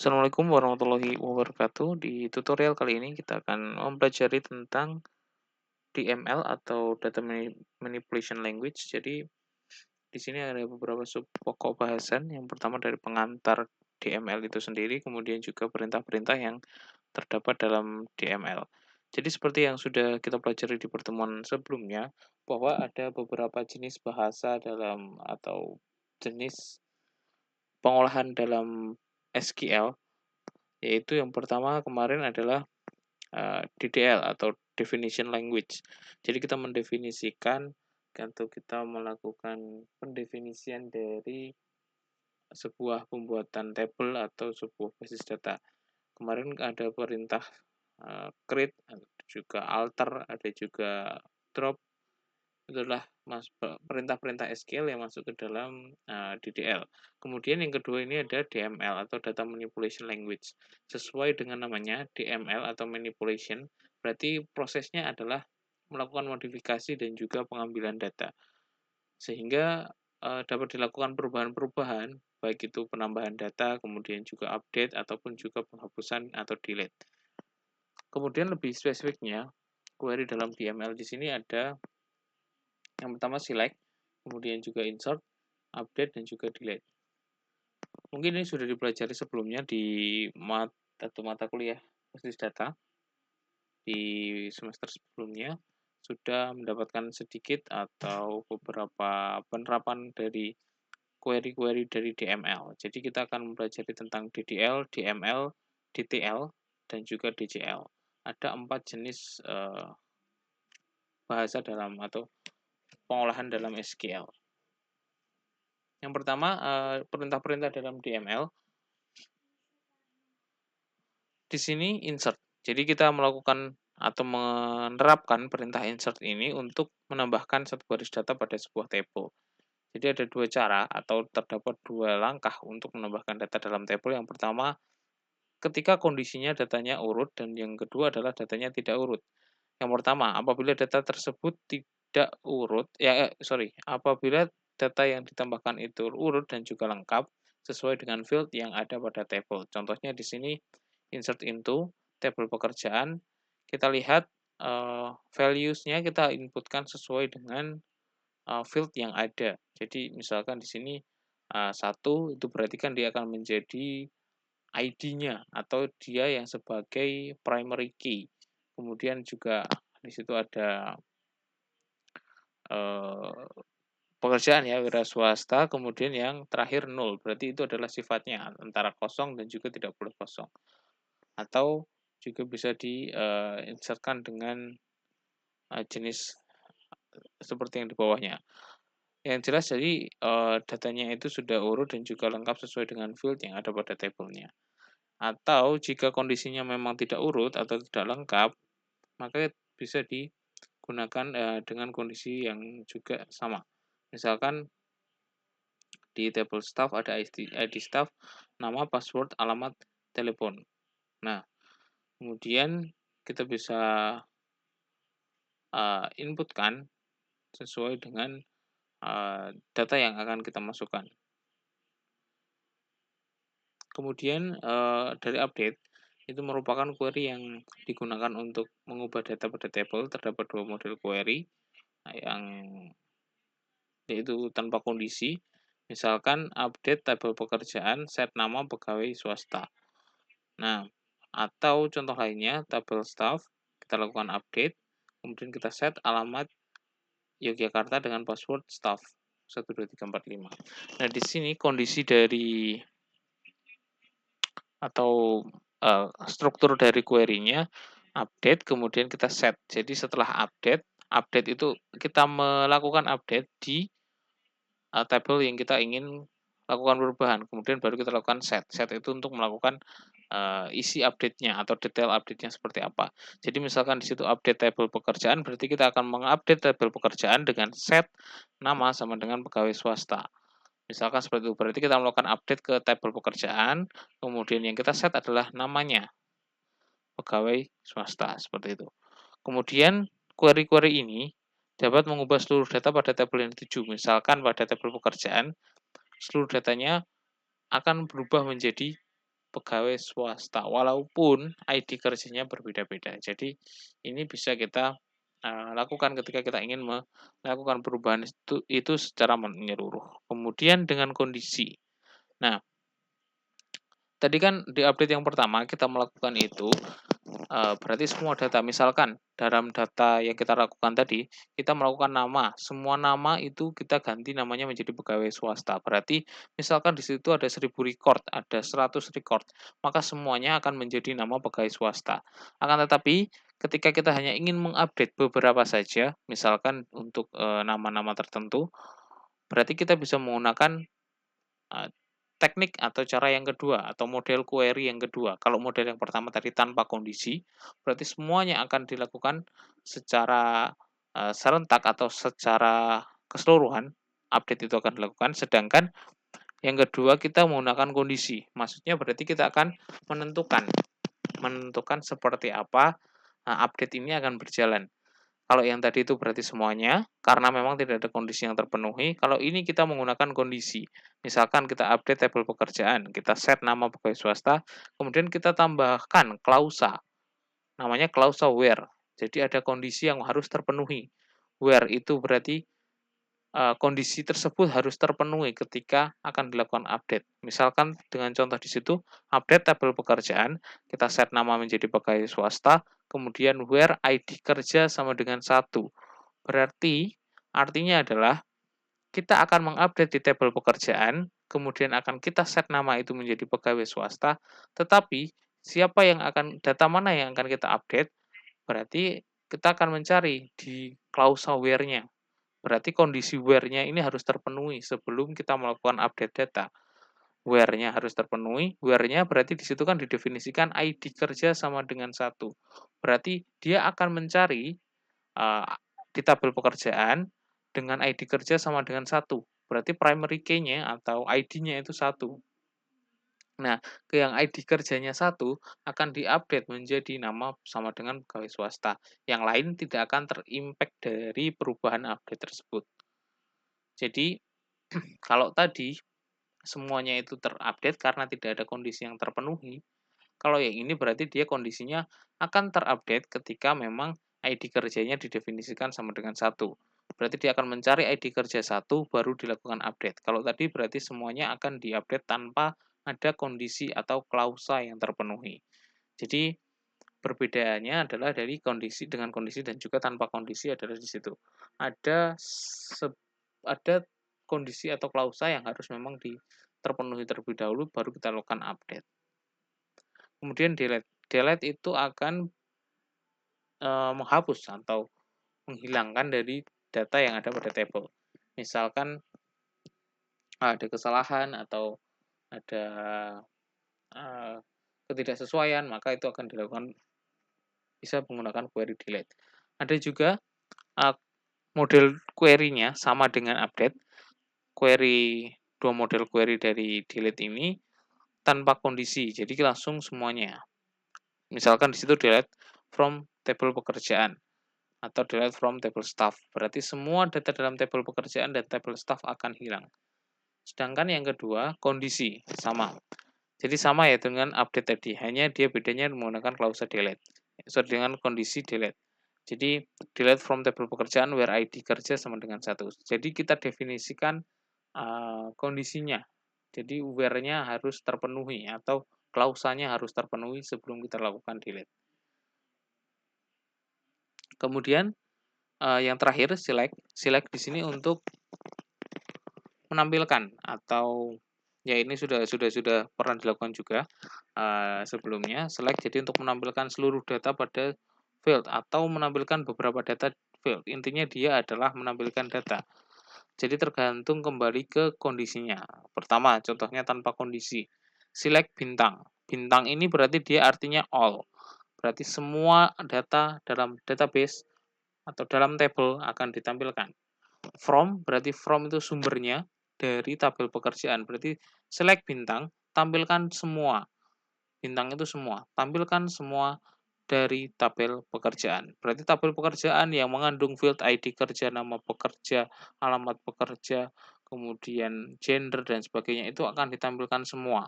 Assalamualaikum warahmatullahi wabarakatuh. Di tutorial kali ini kita akan mempelajari tentang DML atau Data Manipulation Language. Jadi di sini ada beberapa sub pokok bahasan. Yang pertama dari pengantar DML itu sendiri, kemudian juga perintah-perintah yang terdapat dalam DML. Jadi seperti yang sudah kita pelajari di pertemuan sebelumnya, bahwa ada beberapa jenis bahasa dalam atau jenis pengolahan dalam SQL, yaitu yang pertama kemarin adalah DDL atau Definition Language. Jadi kita mendefinisikan atau kita melakukan pendefinisian dari sebuah pembuatan tabel atau sebuah basis data. Kemarin ada perintah create, ada juga alter, ada juga drop. Itulah perintah-perintah SQL yang masuk ke dalam DDL. Kemudian yang kedua ini ada DML atau Data Manipulation Language. Sesuai dengan namanya DML atau manipulation, berarti prosesnya adalah melakukan modifikasi dan juga pengambilan data. Sehingga dapat dilakukan perubahan-perubahan, baik itu penambahan data, kemudian juga update, ataupun juga penghapusan atau delete. Kemudian lebih spesifiknya, query dalam DML di sini ada yang pertama select, kemudian juga insert, update, dan juga delete. Mungkin ini sudah dipelajari sebelumnya di mata kuliah basis data di semester sebelumnya, sudah mendapatkan sedikit atau beberapa penerapan dari query-query dari DML. Jadi kita akan mempelajari tentang DDL, DML, DTL, dan juga DCL. Ada 4 jenis bahasa dalam atau pengolahan dalam SQL. Yang pertama, perintah-perintah dalam DML. Di sini insert. Jadi kita melakukan atau menerapkan perintah insert ini untuk menambahkan satu baris data pada sebuah tabel. Jadi ada dua cara atau terdapat dua langkah untuk menambahkan data dalam tabel. Yang pertama, ketika kondisinya datanya urut, dan yang kedua adalah datanya tidak urut. Yang pertama, apabila data tersebut tidak urut, apabila data yang ditambahkan itu urut dan juga lengkap sesuai dengan field yang ada pada tabel. Contohnya di sini insert into tabel pekerjaan, kita lihat values-nya kita inputkan sesuai dengan field yang ada. Jadi misalkan di sini 1 itu berarti kan dia akan menjadi ID-nya atau dia yang sebagai primary key. Kemudian juga di situ ada pekerjaan ya, wira swasta, kemudian yang terakhir 0, berarti itu adalah sifatnya antara kosong dan juga tidak boleh kosong. Atau juga bisa di-insertkan dengan jenis seperti yang di bawahnya. Yang jelas jadi datanya itu sudah urut dan juga lengkap sesuai dengan field yang ada pada tabelnya. Atau jika kondisinya memang tidak urut atau tidak lengkap, maka bisa digunakan dengan kondisi yang juga sama. Misalkan di table staff ada ID staff, nama, password, alamat, telepon. Nah, kemudian kita bisa inputkan sesuai dengan data yang akan kita masukkan. Kemudian dari update, itu merupakan query yang digunakan untuk mengubah data pada table. Terdapat dua model query, yang yaitu tanpa kondisi. Misalkan update tabel pekerjaan, set nama pegawai swasta. Nah, atau contoh lainnya, tabel staff, kita lakukan update, kemudian kita set alamat Yogyakarta dengan password staff 12345. Nah, di sini kondisi dari atau struktur dari query-nya update, kemudian kita set. Jadi setelah update itu kita melakukan update di tabel yang kita ingin lakukan perubahan, kemudian baru kita lakukan set. Set itu untuk melakukan isi update-nya atau detail update-nya seperti apa. Jadi misalkan di situ update tabel pekerjaan, berarti kita akan mengupdate tabel pekerjaan dengan set nama sama dengan pegawai swasta. Misalkan seperti itu, berarti kita melakukan update ke tabel pekerjaan, kemudian yang kita set adalah namanya, pegawai swasta, seperti itu. Kemudian query-query ini dapat mengubah seluruh data pada tabel yang dituju. Misalkan pada tabel pekerjaan, seluruh datanya akan berubah menjadi pegawai swasta, walaupun ID kerjanya berbeda-beda. Jadi ini bisa kita lakukan ketika kita ingin melakukan perubahan itu secara menyeluruh. Kemudian dengan kondisi. Nah, tadi kan di update yang pertama kita melakukan itu, berarti semua data, misalkan dalam data yang kita lakukan tadi, kita melakukan nama, semua nama itu kita ganti namanya menjadi pegawai swasta. Berarti misalkan di situ ada 1.000 record, ada 100 record, maka semuanya akan menjadi nama pegawai swasta. Akan tetapi ketika kita hanya ingin mengupdate beberapa saja, misalkan untuk, nama-nama tertentu, berarti kita bisa menggunakan Eee, teknik atau cara yang kedua atau model query yang kedua. Kalau model yang pertama tadi tanpa kondisi, berarti semuanya akan dilakukan secara, serentak atau secara keseluruhan, update itu akan dilakukan. Sedangkan yang kedua kita menggunakan kondisi, maksudnya berarti kita akan menentukan menentukan seperti apa, update ini akan berjalan. Kalau yang tadi itu berarti semuanya, karena memang tidak ada kondisi yang terpenuhi. Kalau ini kita menggunakan kondisi. Misalkan kita update tabel pekerjaan, kita set nama pegawai swasta, kemudian kita tambahkan klausa, namanya klausa where. Jadi ada kondisi yang harus terpenuhi. Where itu berarti kondisi tersebut harus terpenuhi ketika akan dilakukan update. Misalkan dengan contoh di situ, update tabel pekerjaan, kita set nama menjadi pegawai swasta, kemudian where ID kerja sama dengan 1. Berarti artinya adalah kita akan mengupdate di tabel pekerjaan, kemudian akan kita set nama itu menjadi pegawai swasta, tetapi data mana yang akan kita update, berarti kita akan mencari di klausa where-nya. Berarti kondisi where-nya ini harus terpenuhi sebelum kita melakukan update data. Where-nya harus terpenuhi, where-nya berarti di situ kan didefinisikan ID kerja sama dengan 1. Berarti dia akan mencari di tabel pekerjaan dengan ID kerja sama dengan 1. Berarti primary key-nya atau ID-nya itu 1. Nah, yang ID kerjanya 1 akan diupdate menjadi nama sama dengan pegawai swasta. Yang lain tidak akan terimpact dari perubahan update tersebut. Jadi, kalau tadi semuanya itu terupdate karena tidak ada kondisi yang terpenuhi, kalau yang ini berarti dia kondisinya akan terupdate ketika memang ID kerjanya didefinisikan sama dengan 1. Berarti dia akan mencari ID kerja 1 baru dilakukan update. Kalau tadi berarti semuanya akan diupdate tanpa ada kondisi atau klausa yang terpenuhi. Jadi perbedaannya adalah dari kondisi dengan kondisi dan juga tanpa kondisi adalah di situ. Ada ada kondisi atau klausa yang harus memang terpenuhi terlebih dahulu baru kita lakukan update. Kemudian delete. Delete itu akan menghapus atau menghilangkan dari data yang ada pada table. Misalkan ada kesalahan atau ada ketidaksesuaian, maka itu akan dilakukan bisa menggunakan query delete. Ada juga model query-nya sama dengan update. Dua model query dari delete ini tanpa kondisi, jadi langsung semuanya. Misalkan di situ delete from table pekerjaan atau delete from table staff. Berarti semua data dalam table pekerjaan dan table staff akan hilang. Sedangkan yang kedua, kondisi sama. Jadi sama ya dengan update tadi, hanya dia bedanya menggunakan klausa delete. Dengan kondisi delete. Jadi delete from table pekerjaan where ID kerja sama dengan 1. Jadi kita definisikan kondisinya. Jadi where-nya harus terpenuhi atau klausanya harus terpenuhi sebelum kita lakukan delete. Kemudian yang terakhir select. Select di sini untuk menampilkan atau ya ini sudah pernah dilakukan juga sebelumnya. Select jadi untuk menampilkan seluruh data pada field atau menampilkan beberapa data field. Intinya dia adalah menampilkan data. Jadi tergantung kembali ke kondisinya. Pertama, contohnya tanpa kondisi. Select bintang. Bintang ini berarti dia artinya all. Berarti semua data dalam database atau dalam table akan ditampilkan. From berarti from itu sumbernya dari tabel pekerjaan. Berarti select bintang, tampilkan semua. Bintang itu semua. Tampilkan semua dari tabel pekerjaan. Berarti tabel pekerjaan yang mengandung field ID kerja, nama pekerja, alamat pekerja, kemudian gender dan sebagainya itu akan ditampilkan semua.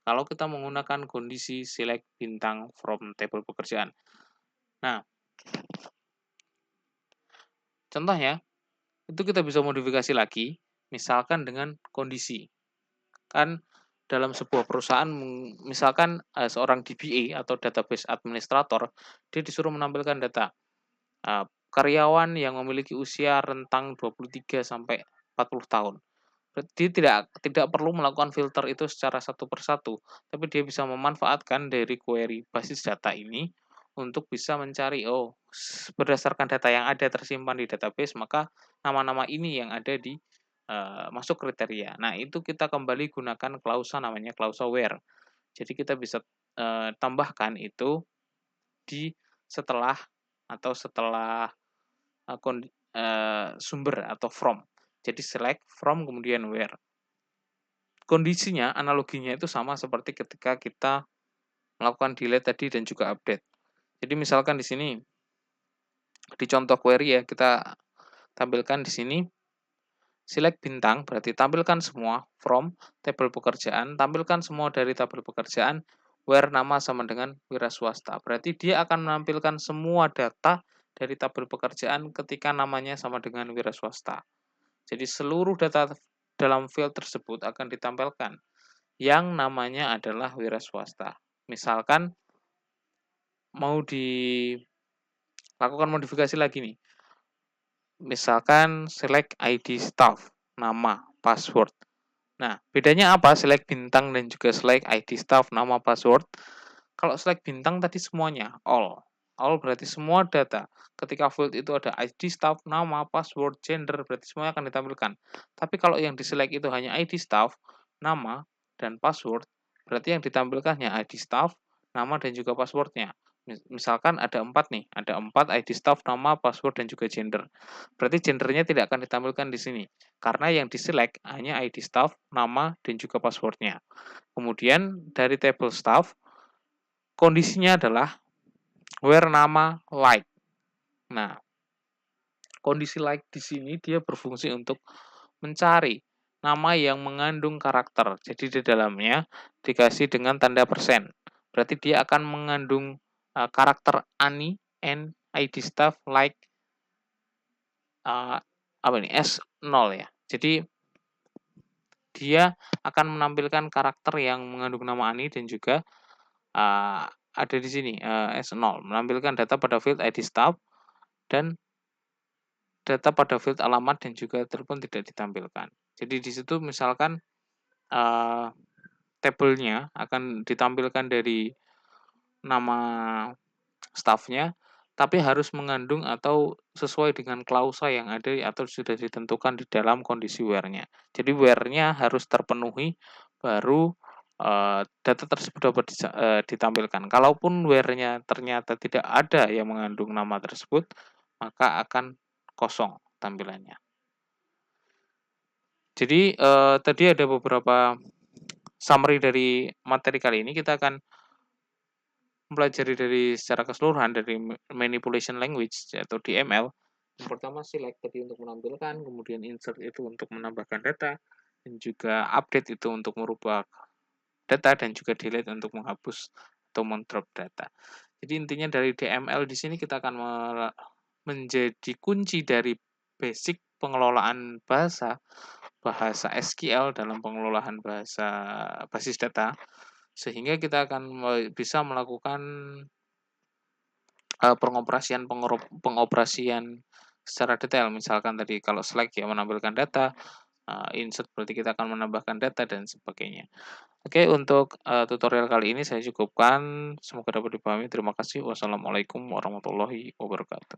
kalau kita menggunakan kondisi select bintang from tabel pekerjaan. Nah, contohnya itu kita bisa modifikasi lagi, misalkan dengan kondisi. Kan dalam sebuah perusahaan misalkan seorang DBA atau database administrator, dia disuruh menampilkan data karyawan yang memiliki usia rentang 23 sampai 40 tahun. Dia tidak perlu melakukan filter itu secara satu persatu, tapi dia bisa memanfaatkan dari query basis data ini untuk bisa mencari, oh, berdasarkan data yang ada tersimpan di database, maka nama-nama ini yang ada di masuk kriteria. Nah, itu kita kembali gunakan klausa namanya klausa where. Jadi kita bisa tambahkan itu di setelah atau setelah sumber atau from. Jadi select, from, kemudian where. Kondisinya, analoginya itu sama seperti ketika kita melakukan delete tadi dan juga update. Jadi misalkan di sini di contoh query ya, kita tampilkan di sini select bintang, berarti tampilkan semua from tabel pekerjaan, tampilkan semua dari tabel pekerjaan, where nama sama dengan wira swasta. Berarti dia akan menampilkan semua data dari tabel pekerjaan ketika namanya sama dengan wira swasta. Jadi seluruh data dalam field tersebut akan ditampilkan yang namanya adalah wira swasta. Misalkan mau dilakukan modifikasi lagi nih. Misalkan select ID staff, nama, password. Nah, bedanya apa select bintang dan juga select ID staff, nama, password? Kalau select bintang tadi semuanya, all. All berarti semua data. Ketika field itu ada ID staff, nama, password, gender, berarti semuanya akan ditampilkan. Tapi kalau yang di-select itu hanya ID staff, nama, dan password, berarti yang ditampilkan hanya ID staff, nama, dan juga passwordnya. Misalkan ada 4 nih, ada 4 ID staff, nama, password, dan juga gender. Berarti gendernya tidak akan ditampilkan di sini. Karena yang di-select hanya ID staff, nama, dan juga passwordnya. Kemudian dari table staff, kondisinya adalah where nama like. Nah, kondisi like di sini dia berfungsi untuk mencari nama yang mengandung karakter. Jadi di dalamnya dikasih dengan tanda persen. Berarti dia akan mengandung karakter ani, n, id staff, like, apa ini, S0 ya. Jadi dia akan menampilkan karakter yang mengandung nama ani dan juga ada di sini S0, menampilkan data pada field ID staff dan data pada field alamat dan juga telepon tidak ditampilkan. Jadi di situ misalkan tabelnya akan ditampilkan dari nama staffnya, tapi harus mengandung atau sesuai dengan klausa yang ada atau sudah ditentukan di dalam kondisi where-nya. Jadi where-nya harus terpenuhi baru data tersebut dapat ditampilkan. Kalaupun where-nya ternyata tidak ada yang mengandung nama tersebut, maka akan kosong tampilannya. Jadi tadi ada beberapa summary dari materi kali ini. Kita akan mempelajari dari secara keseluruhan dari manipulation language atau DML. Yang pertama select tadi untuk menampilkan, kemudian insert itu untuk menambahkan data, dan juga update itu untuk merubah data, dan juga delete untuk menghapus atau mendrop data. Jadi intinya dari DML di sini kita akan menjadi kunci dari basic pengelolaan bahasa SQL dalam pengelolaan bahasa basis data, sehingga kita akan bisa melakukan pengoperasian secara detail. Misalkan tadi kalau select ya menampilkan data, insert berarti kita akan menambahkan data dan sebagainya. Oke, untuk tutorial kali ini saya cukupkan. Semoga dapat dipahami. Terima kasih. Wassalamualaikum warahmatullahi wabarakatuh.